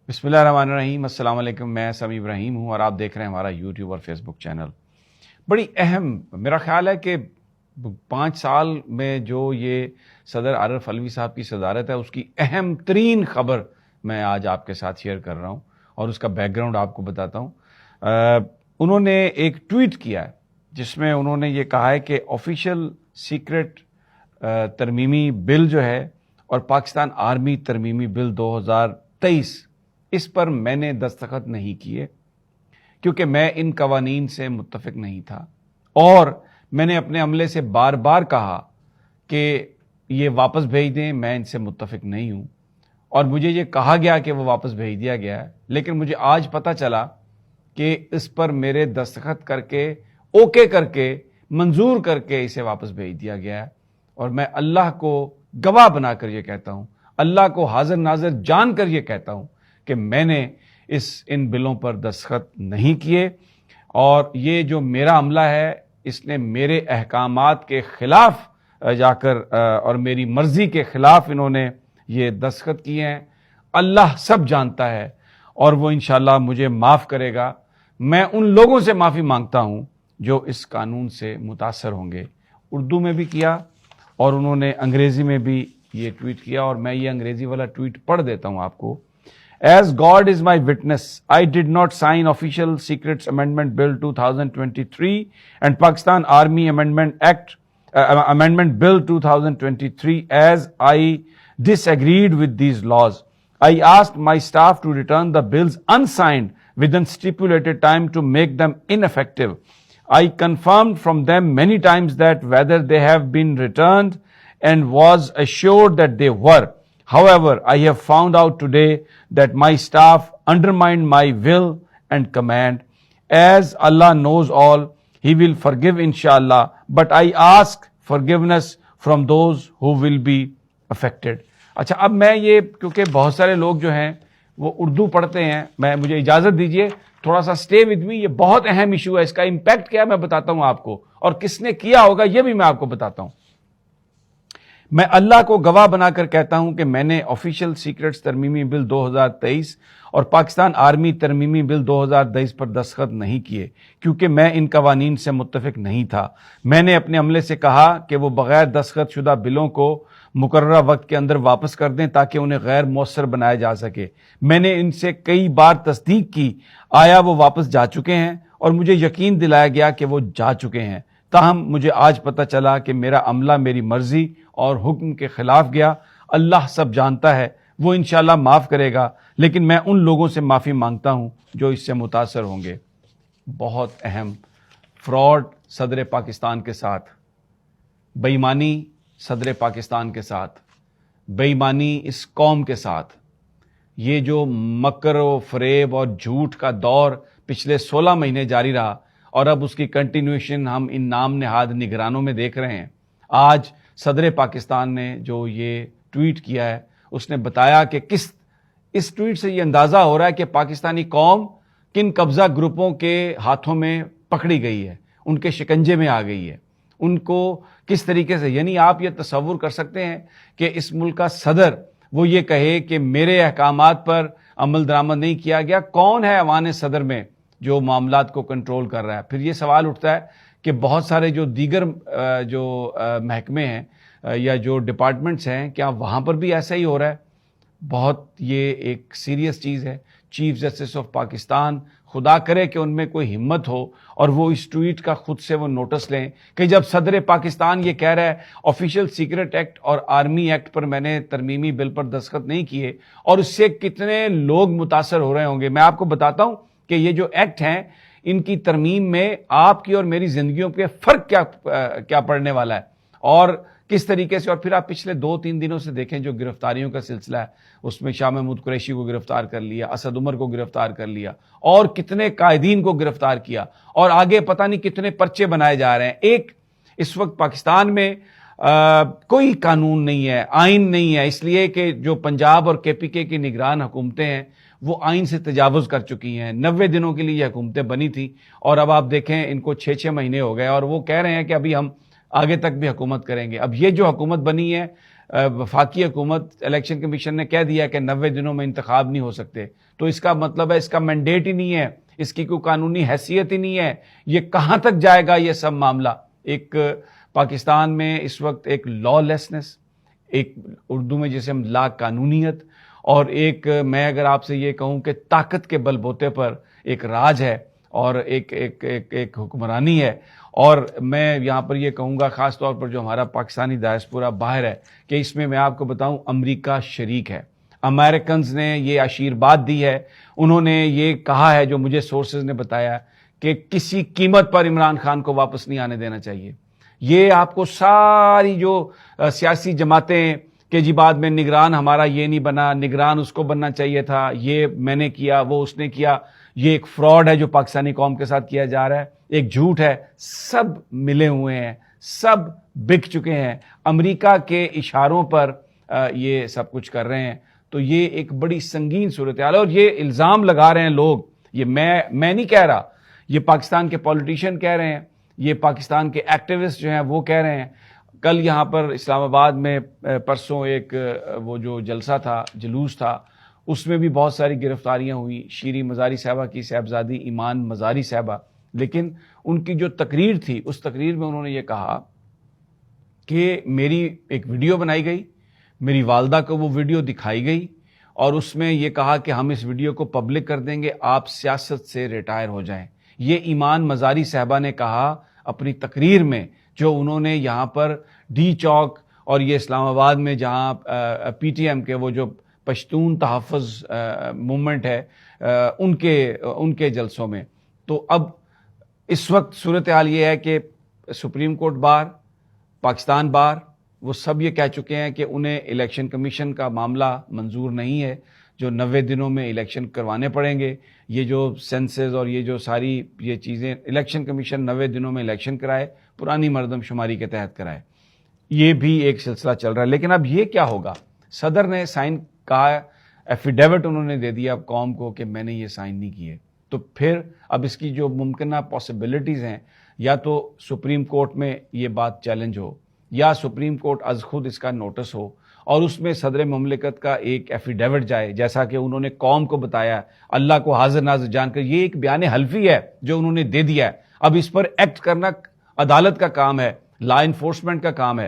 بسم اللہ الرحمن الرحیم۔ السلام علیکم، میں سمیع ابراہیم ہوں اور آپ دیکھ رہے ہیں ہمارا یوٹیوب اور فیس بک چینل۔ بڑی اہم، میرا خیال ہے کہ 5 سال میں جو یہ صدر عارف علوی صاحب کی صدارت ہے، اس کی اہم ترین خبر میں آج آپ کے ساتھ شیئر کر رہا ہوں اور اس کا بیک گراؤنڈ آپ کو بتاتا ہوں۔ انہوں نے ایک ٹویٹ کیا ہے جس میں انہوں نے یہ کہا ہے کہ آفیشیل سیکرٹ ترمیمی بل جو ہے اور پاکستان آرمی ترمیمی بل 2023، اس پر میں نے دستخط نہیں کیے کیونکہ میں ان قوانین سے متفق نہیں تھا، اور میں نے اپنے عملے سے بار بار کہا کہ یہ واپس بھیج دیں، میں ان سے متفق نہیں ہوں، اور مجھے یہ کہا گیا کہ وہ واپس بھیج دیا گیا ہے، لیکن مجھے آج پتہ چلا کہ اس پر میرے دستخط کر کے، اوکے کر کے، منظور کر کے اسے واپس بھیج دیا گیا ہے۔ اور میں اللہ کو گواہ بنا کر یہ کہتا ہوں، اللہ کو حاضر ناظر جان کر یہ کہتا ہوں کہ میں نے ان بلوں پر دستخط نہیں کیے، اور یہ جو میرا عملہ ہے اس نے میرے احکامات کے خلاف جا کر اور میری مرضی کے خلاف انہوں نے یہ دستخط کیے ہیں۔ اللہ سب جانتا ہے اور وہ انشاءاللہ مجھے معاف کرے گا۔ میں ان لوگوں سے معافی مانگتا ہوں جو اس قانون سے متاثر ہوں گے۔ اردو میں بھی کیا اور انہوں نے انگریزی میں بھی یہ ٹویٹ کیا، اور میں یہ انگریزی والا ٹویٹ پڑھ دیتا ہوں آپ کو۔ As God is my witness, I did not sign Official Secrets Amendment Bill 2023 and Pakistan Army Amendment Bill 2023 as I disagreed with these laws. I asked my staff to return the bills unsigned within stipulated time to make them ineffective. I confirmed from them many times that whether they have been returned and was assured that they were. However, I have found out today that my staff undermined my will and command. As Allah knows all, He will forgive inshallah, but I ask forgiveness from those who will be affected. اچھا، اب میں یہ، کیونکہ بہت سارے لوگ جو ہیں وہ اردو پڑھتے ہیں، مجھے اجازت دیجئے تھوڑا سا اسٹے ود می۔ یہ بہت اہم ایشو ہے، اس کا امپیکٹ کیا میں بتاتا ہوں آپ کو، اور کس نے کیا ہوگا یہ بھی میں آپ کو بتاتا ہوں۔ میں اللہ کو گواہ بنا کر کہتا ہوں کہ میں نے آفیشیل سیکرٹس ترمیمی بل 2023 اور پاکستان آرمی ترمیمی بل 2023 پر دستخط نہیں کیے کیونکہ میں ان قوانین سے متفق نہیں تھا۔ میں نے اپنے عملے سے کہا کہ وہ بغیر دستخط شدہ بلوں کو مقررہ وقت کے اندر واپس کر دیں تاکہ انہیں غیر مؤثر بنایا جا سکے۔ میں نے ان سے کئی بار تصدیق کی آیا وہ واپس جا چکے ہیں، اور مجھے یقین دلایا گیا کہ وہ جا چکے ہیں، تاہم مجھے آج پتہ چلا کہ میرا عملہ میری مرضی اور حکم کے خلاف گیا۔ اللہ سب جانتا ہے، وہ انشاءاللہ معاف کرے گا، لیکن میں ان لوگوں سے معافی مانگتا ہوں جو اس سے متاثر ہوں گے۔ بہت اہم فراڈ صدر پاکستان کے ساتھ، بے ایمانی صدر پاکستان کے ساتھ، بے ایمانی اس قوم کے ساتھ، یہ جو مکر و فریب اور جھوٹ کا دور پچھلے 16 مہینے جاری رہا، اور اب اس کی کنٹینیوشن ہم ان نام نہاد نگرانوں میں دیکھ رہے ہیں۔ آج صدر پاکستان نے جو یہ ٹویٹ کیا ہے، اس نے بتایا کہ اس ٹویٹ سے یہ اندازہ ہو رہا ہے کہ پاکستانی قوم کن قبضہ گروپوں کے ہاتھوں میں پکڑی گئی ہے، ان کے شکنجے میں آ گئی ہے، ان کو کس طریقے سے، یعنی آپ یہ تصور کر سکتے ہیں کہ اس ملک کا صدر وہ یہ کہے کہ میرے احکامات پر عمل درآمد نہیں کیا گیا۔ کون ہے ایوان صدر میں جو معاملات کو کنٹرول کر رہا ہے؟ پھر یہ سوال اٹھتا ہے کہ بہت سارے جو دیگر جو محکمے ہیں یا جو ڈپارٹمنٹس ہیں، کیا وہاں پر بھی ایسا ہی ہو رہا ہے؟ بہت یہ ایک سیریس چیز ہے۔ چیف جسٹس آف پاکستان، خدا کرے کہ ان میں کوئی ہمت ہو اور وہ اس ٹویٹ کا خود سے وہ نوٹس لیں کہ جب صدر پاکستان یہ کہہ رہا ہے آفیشیل سیکرٹ ایکٹ اور آرمی ایکٹ پر میں نے ترمیمی بل پر دستخط نہیں کیے، اور اس سے کتنے لوگ متاثر ہو رہے ہوں گے۔ میں آپ کو بتاتا ہوں کہ یہ جو ایکٹ ہیں، ان کی ترمیم میں آپ کی اور میری زندگیوں پہ فرق کیا پڑنے والا ہے، اور کس طریقے سے۔ اور پھر آپ پچھلے 2-3 دنوں سے دیکھیں جو گرفتاریوں کا سلسلہ ہے، اس میں شاہ محمود قریشی کو گرفتار کر لیا، اسد عمر کو گرفتار کر لیا، اور کتنے قائدین کو گرفتار کیا، اور آگے پتہ نہیں کتنے پرچے بنائے جا رہے ہیں۔ اس وقت پاکستان میں کوئی قانون نہیں ہے، آئین نہیں ہے، اس لیے کہ جو پنجاب اور KPK کی نگران حکومتیں ہیں وہ آئین سے تجاوز کر چکی ہیں۔ 90 دنوں کے لیے یہ حکومتیں بنی تھی، اور اب آپ دیکھیں ان کو 6 مہینے ہو گئے، اور وہ کہہ رہے ہیں کہ ابھی ہم آگے تک بھی حکومت کریں گے۔ اب یہ جو حکومت بنی ہے وفاقی حکومت الیکشن کمیشن نے کہہ دیا کہ 90 دنوں میں انتخاب نہیں ہو سکتے، تو اس کا مطلب ہے اس کا مینڈیٹ ہی نہیں ہے، اس کی کوئی قانونی حیثیت ہی نہیں ہے. یہ کہاں تک جائے گا یہ سب معاملہ؟ ایک پاکستان میں اس وقت ایک لا لیسنس، ایک اردو میں جسے ہم لا قانونیت، اور ایک میں اگر آپ سے یہ کہوں کہ طاقت کے بل بوتے پر ایک راج ہے اور ایک حکمرانی ہے. اور میں یہاں پر یہ کہوں گا خاص طور پر جو ہمارا پاکستانی ڈائسپورا باہر ہے کہ اس میں آپ کو بتاؤں امریکہ شریک ہے. امریکنز نے یہ آشیرواد دی ہے، انہوں نے یہ کہا ہے جو مجھے سورسز نے بتایا کہ کسی قیمت پر عمران خان کو واپس نہیں آنے دینا چاہیے. یہ آپ کو ساری جو سیاسی جماعتیں کہ جی بعد میں نگران ہمارا یہ نہیں بنا، نگران اس کو بننا چاہیے تھا، یہ میں نے کیا وہ اس نے کیا، یہ ایک فراڈ ہے جو پاکستانی قوم کے ساتھ کیا جا رہا ہے، ایک جھوٹ ہے، سب ملے ہوئے ہیں، سب بک چکے ہیں، امریکہ کے اشاروں پر یہ سب کچھ کر رہے ہیں. تو یہ ایک بڑی سنگین صورتحال ہے، اور یہ الزام لگا رہے ہیں لوگ، یہ میں نہیں کہہ رہا، یہ پاکستان کے پولیٹیشین کہہ رہے ہیں، یہ پاکستان کے ایکٹیوسٹ جو ہیں وہ کہہ رہے ہیں. کل یہاں پر اسلام آباد میں پرسوں ایک وہ جو جلسہ تھا، جلوس تھا، اس میں بھی بہت ساری گرفتاریاں ہوئی. شیریں مزاری صاحبہ کی صاحبزادی ایمان مزاری صاحبہ، لیکن ان کی جو تقریر تھی اس تقریر میں انہوں نے یہ کہا کہ میری ایک ویڈیو بنائی گئی، میری والدہ کو وہ ویڈیو دکھائی گئی، اور اس میں یہ کہا کہ ہم اس ویڈیو کو پبلک کر دیں گے، آپ سیاست سے ریٹائر ہو جائیں. یہ ایمان مزاری صاحبہ نے کہا اپنی تقریر میں، جو انہوں نے یہاں پر ڈی چوک اور یہ اسلام آباد میں جہاں پی ٹی ایم کے وہ جو پشتون تحفظ موومنٹ ہے ان کے جلسوں میں. تو اب اس وقت صورتحال یہ ہے کہ سپریم کورٹ بار، پاکستان بار، وہ سب یہ کہہ چکے ہیں کہ انہیں الیکشن کمیشن کا معاملہ منظور نہیں ہے، جو 90 دنوں میں الیکشن کروانے پڑیں گے. یہ جو سینسز اور یہ جو ساری یہ چیزیں، الیکشن کمیشن 90 دنوں میں الیکشن کرائے، پرانی مردم شماری کے تحت کرائے. یہ بھی ایک سلسلہ چل رہا ہے. لیکن اب یہ کیا ہوگا؟ صدر نے سائن کہا، ایفیڈیوٹ انہوں نے دے دیا قوم کو کہ میں نے یہ سائن نہیں کیے. تو پھر اب اس کی جو ممکنہ پاسبلٹیز ہیں، یا تو سپریم کورٹ میں یہ بات چیلنج ہو، یا سپریم کورٹ از خود اس کا نوٹس ہو اور اس میں صدر مملکت کا ایک ایفیڈیوٹ جائے، جیسا کہ انہوں نے قوم کو بتایا، اللہ کو حاضر ناظر جان کر. یہ ایک بیان حلفی ہے جو انہوں نے دے دیا ہے. اب اس پر ایکٹ کرنا عدالت کا کام ہے، لا انفورسمنٹ کا کام ہے.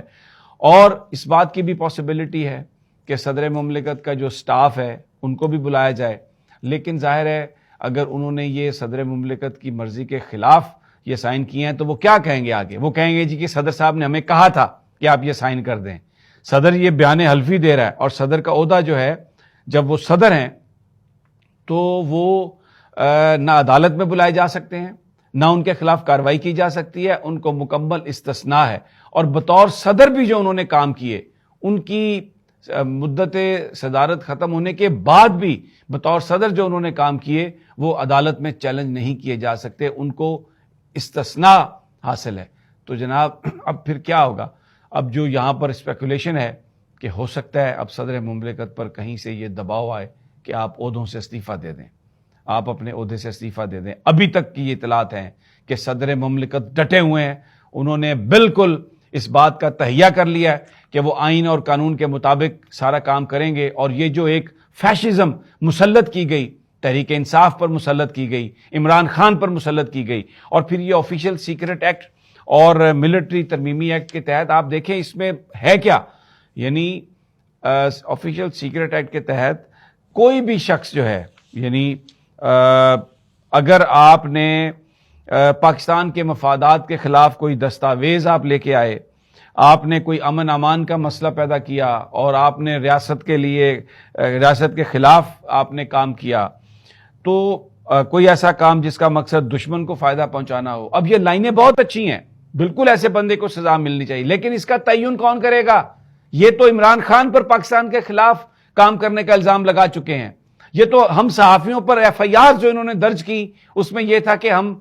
اور اس بات کی بھی پاسبلٹی ہے کہ صدر مملکت کا جو سٹاف ہے ان کو بھی بلایا جائے. لیکن ظاہر ہے اگر انہوں نے یہ صدر مملکت کی مرضی کے خلاف یہ سائن کیے ہیں تو وہ کیا کہیں گے آگے؟ وہ کہیں گے جی کہ صدر صاحب نے ہمیں کہا تھا کہ آپ یہ سائن کر دیں. صدر یہ بیان حلفی دے رہا ہے، اور صدر کا عہدہ جو ہے، جب وہ صدر ہیں تو وہ نہ عدالت میں بلائے جا سکتے ہیں، نہ ان کے خلاف کارروائی کی جا سکتی ہے، ان کو مکمل استثناء ہے. اور بطور صدر بھی جو انہوں نے کام کیے، ان کی مدت صدارت ختم ہونے کے بعد بھی بطور صدر جو انہوں نے کام کیے وہ عدالت میں چیلنج نہیں کیے جا سکتے، ان کو استثناء حاصل ہے. تو جناب اب پھر کیا ہوگا؟ اب جو یہاں پر اسپیکولیشن ہے کہ ہو سکتا ہے اب صدر مملکت پر کہیں سے یہ دباؤ آئے کہ آپ عہدوں سے استعفیٰ دے دیں، آپ اپنے عہدے سے استعفیٰ دے دیں. ابھی تک کی یہ اطلاعات ہیں کہ صدر مملکت ڈٹے ہوئے ہیں، انہوں نے بالکل اس بات کا تہیہ کر لیا ہے کہ وہ آئین اور قانون کے مطابق سارا کام کریں گے. اور یہ جو ایک فیشزم مسلط کی گئی، تحریک انصاف پر مسلط کی گئی، عمران خان پر مسلط کی گئی، اور پھر یہ آفیشیل سیکرٹ ایکٹ اور ملٹری ترمیمی ایکٹ کے تحت آپ دیکھیں اس میں ہے کیا. یعنی آفیشیل سیکرٹ ایکٹ کے تحت کوئی بھی شخص جو ہے، یعنی اگر آپ نے پاکستان کے مفادات کے خلاف کوئی دستاویز آپ لے کے آئے، آپ نے کوئی امن امان کا مسئلہ پیدا کیا اور آپ نے ریاست کے خلاف آپ نے کام کیا، تو کوئی ایسا کام جس کا مقصد دشمن کو فائدہ پہنچانا ہو. اب یہ لائنیں بہت اچھی ہیں، بالکل ایسے بندے کو سزا ملنی چاہیے، لیکن اس کا تعین کون کرے گا؟ یہ تو عمران خان پر پاکستان کے خلاف کام کرنے کا الزام لگا چکے ہیں. یہ تو ہم صحافیوں پر ایف آئی آر جو انہوں نے درج کی اس میں یہ تھا کہ ہم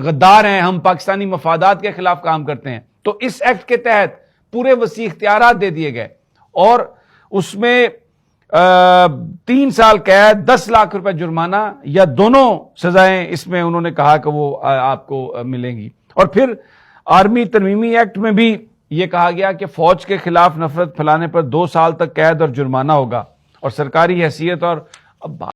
غدار ہیں، ہم پاکستانی مفادات کے خلاف کام کرتے ہیں. تو اس ایکٹ کے تحت پورے وسیع اختیارات دے دیے گئے، اور اس میں 3 سال قید، 10 لاکھ روپے جرمانہ یا دونوں سزائیں اس میں انہوں نے کہا کہ وہ آپ کو ملیں گی. اور پھر آرمی ترمیمی ایکٹ میں بھی یہ کہا گیا کہ فوج کے خلاف نفرت پھیلانے پر 2 سال تک قید اور جرمانہ ہوگا اور سرکاری حیثیت اور اب